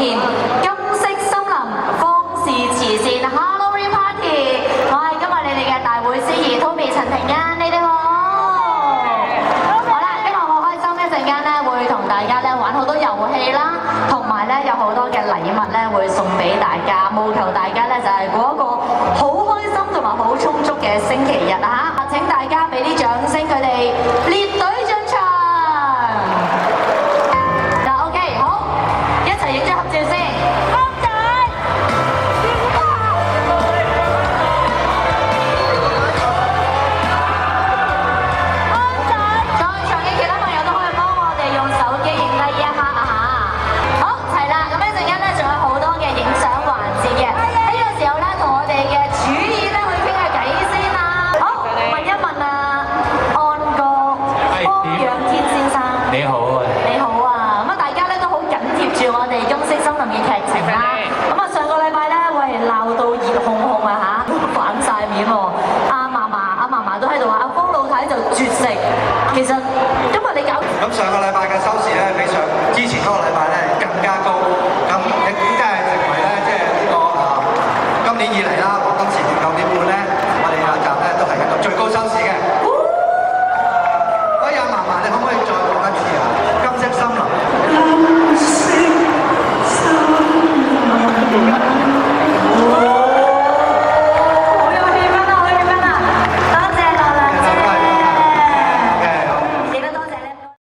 獻金色森林方氏慈善 Halloween Party。我係今日你哋嘅大會司儀 Toby 陳庭欣，你哋好。好啦，今日好開心，一陣間咧會同大家咧玩好多遊戲啦，同埋咧有好多嘅禮物咧會送俾大家，務求大家咧就係過一個好開心同埋好充足嘅星期日啊！請大家俾啲掌聲，佢哋列隊進場。嗱，OK， 好，一齊影張合照先。安仔，安仔，在場嘅其他朋友都可以幫我哋用手機影低呢一刻啊嚇。好，齊啦，咁一陣間咧仲有好多嘅影相環節嘅。呢個時候咧，同我哋嘅主演咧去傾下偈先啦。好，問一問啊，安哥方仰天先生。你好啊！你好啊！咁啊，大家咧都好緊貼住我哋金色森林嘅劇情啦。咁啊，上個禮拜咧，喂鬧到熱烘烘啊嚇，反晒面喎。阿嫲嫲都喺度話，阿方老太就絕食。其實今日你搞咁上個禮拜嘅收視咧，比之前嗰個禮拜咧更加高。咁